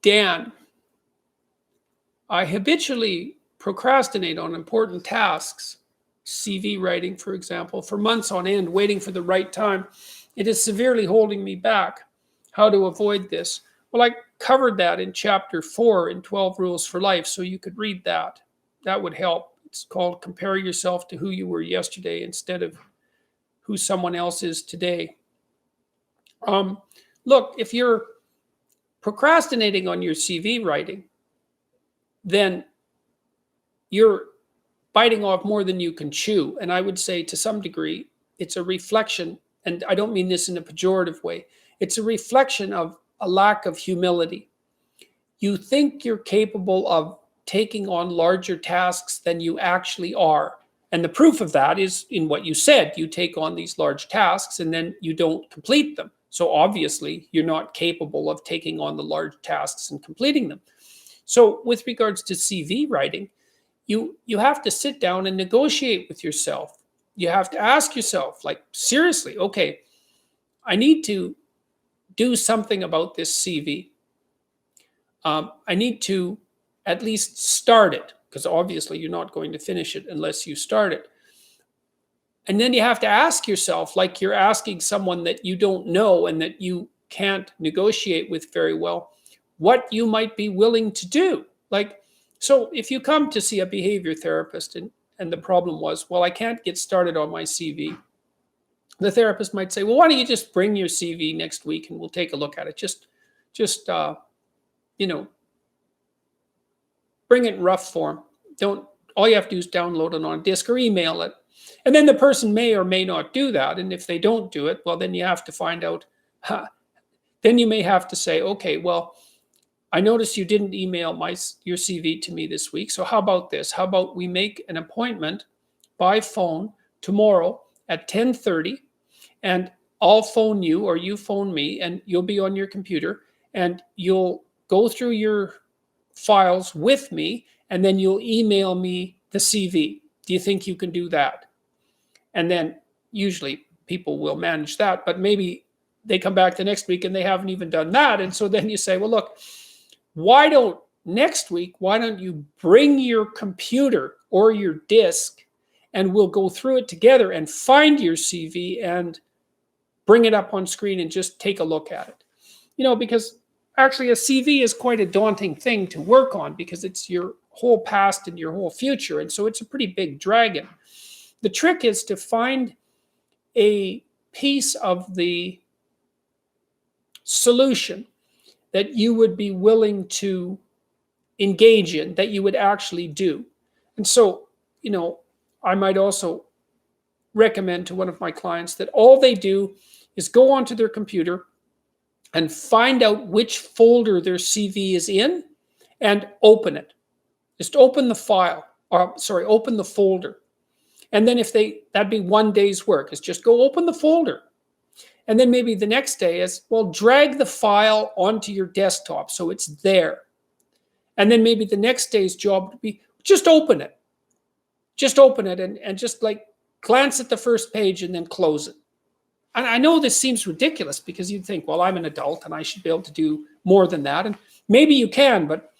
Dan, I habitually procrastinate on important tasks, CV writing, for example, for months on end, waiting for the right time. It is severely holding me back. How to avoid this? Well, I covered that in chapter 4 in 12 Rules for Life, so you could read that. That would help. It's called Compare Yourself to Who You Were Yesterday instead of who someone else is today. Look, if you're procrastinating on your CV writing, then you're biting off more than you can chew. And I would say to some degree, it's a reflection, and I don't mean this in a pejorative way, it's a reflection of a lack of humility. You think you're capable of taking on larger tasks than you actually are. And the proof of that is in what you said. You take on these large tasks and then you don't complete them. So obviously, you're not capable of taking on the large tasks and completing them. So with regards to CV writing, you have to sit down and negotiate with yourself. You have to ask yourself, like, seriously, okay, I need to do something about this CV. I need to at least start it, because obviously you're not going to finish it unless you start it. And then you have to ask yourself, like you're asking someone that you don't know and that you can't negotiate with very well, what you might be willing to do. Like, so if you come to see a behavior therapist and the problem was, well, I can't get started on my CV, the therapist might say, well, why don't you just bring your CV next week and we'll take a look at it. Just bring it in rough form. All you have to do is download it on a disk or email it. And then the person may or may not do that. And if they don't do it, well, then you have to find out. Then you may have to say, okay, well, I noticed you didn't email your CV to me this week. So how about this? How about we make an appointment by phone tomorrow at 10:30, and I'll phone you or you phone me, and you'll be on your computer and you'll go through your files with me, and then you'll email me the CV. Do you think you can do that? And then usually people will manage that, but maybe they come back the next week and they haven't even done that. And so then you say, well, look, why don't you bring your computer or your disk and we'll go through it together and find your CV and bring it up on screen and just take a look at it. Because actually a CV is quite a daunting thing to work on because it's your whole past and your whole future. And so it's a pretty big dragon. The trick is to find a piece of the solution that you would be willing to engage in, that you would actually do. And so, I might also recommend to one of my clients that all they do is go onto their computer and find out which folder their CV is in and open it. Just open the file, open the folder. And then that'd be one day's work, is just go open the folder. And then maybe the next day is, well, drag the file onto your desktop so it's there. And then maybe the next day's job would be, just open it. Just open it and just like glance at the first page and then close it. And I know this seems ridiculous because you'd think, well, I'm an adult and I should be able to do more than that. And maybe you can, but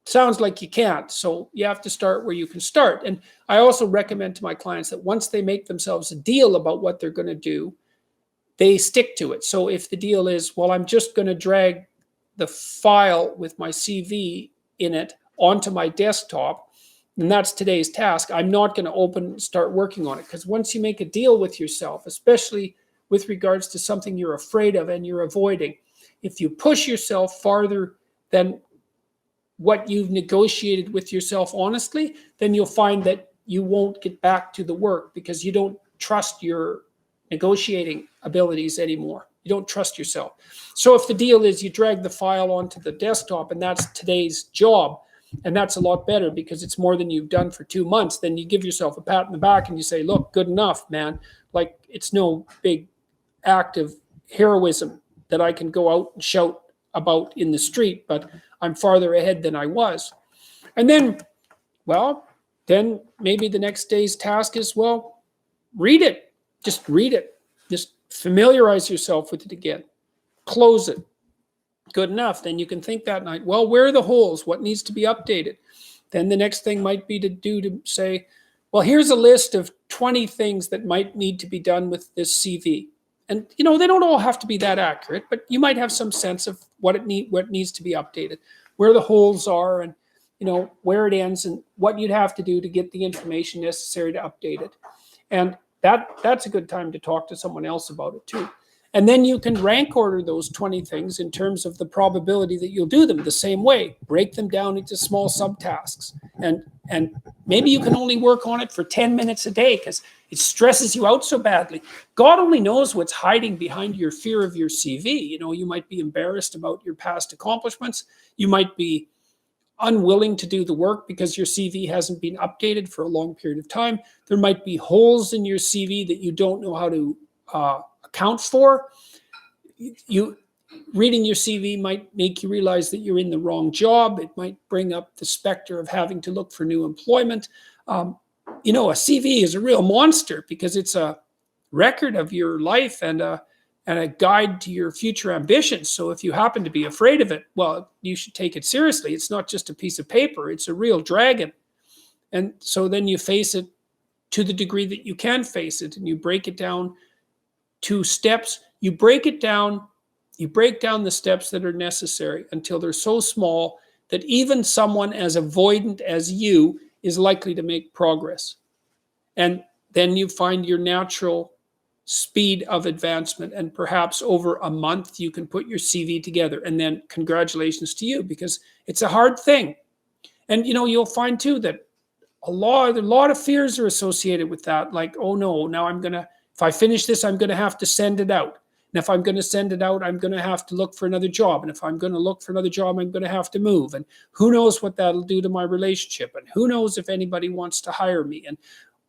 it sounds like you can't. So you have to start where you can start. And I also recommend to my clients that once they make themselves a deal about what they're going to do, they stick to it. So if the deal is, well, I'm just going to drag the file with my CV in it onto my desktop, and that's today's task, I'm not going to start working on it. Because once you make a deal with yourself, especially with regards to something you're afraid of and you're avoiding, if you push yourself farther than what you've negotiated with yourself honestly, then you'll find that you won't get back to the work because you don't trust your negotiating abilities anymore. You don't trust yourself. So if the deal is you drag the file onto the desktop and that's today's job, and that's a lot better because it's more than you've done for 2 months, then you give yourself a pat in the back and you say, look, good enough, man. Like, it's no big act of heroism that I can go out and shout about in the street, but I'm farther ahead than I was. And then maybe the next day's task is, well, read it. Just read it. Just familiarize yourself with it again. Close it. Good enough. Then you can think that night, well, where are the holes? What needs to be updated? Then the next thing might be to say, well, here's a list of 20 things that might need to be done with this CV. And, they don't all have to be that accurate, but you might have some sense of what needs to be updated, where the holes are, and, where it ends, and what you'd have to do to get the information necessary to update it. And that's a good time to talk to someone else about it too. And then you can rank order those 20 things in terms of the probability that you'll do them the same way. Break them down into small subtasks. And maybe you can only work on it for 10 minutes a day because it stresses you out so badly. God only knows what's hiding behind your fear of your CV. You might be embarrassed about your past accomplishments. You might be unwilling to do the work because your CV hasn't been updated for a long period of time. There might be holes in your CV that you don't know how to account for. Reading your CV might make you realize that you're in the wrong job. It might bring up the specter of having to look for new employment. A CV is a real monster because it's a record of your life and a guide to your future ambitions. So if you happen to be afraid of it, well, you should take it seriously. It's not just a piece of paper. It's a real dragon. And so then you face it to the degree that you can face it, and you break it down to steps. You break down the steps that are necessary until they're so small that even someone as avoidant as you is likely to make progress. And then you find your natural speed of advancement, and perhaps over a month you can put your CV together, and then congratulations to you, because it's a hard thing. And you'll find too that a lot of fears are associated with that, like, oh no, now if I finish this, I'm going to have to send it out. And if I'm going to send it out, I'm going to have to look for another job. And if I'm going to look for another job, I'm going to have to move. And who knows what that'll do to my relationship? And who knows if anybody wants to hire me? And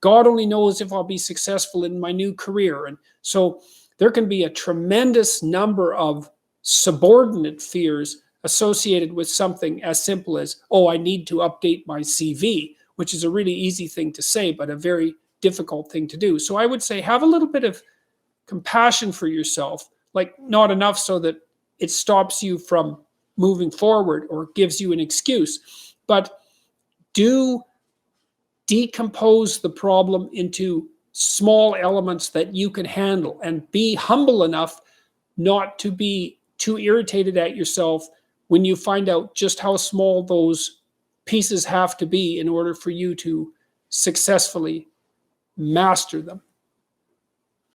God only knows if I'll be successful in my new career. And so there can be a tremendous number of subordinate fears associated with something as simple as, oh, I need to update my CV, which is a really easy thing to say, but a very difficult thing to do. So I would say have a little bit of compassion for yourself, like not enough so that it stops you from moving forward or gives you an excuse, but do decompose the problem into small elements that you can handle, and be humble enough not to be too irritated at yourself when you find out just how small those pieces have to be in order for you to successfully master them.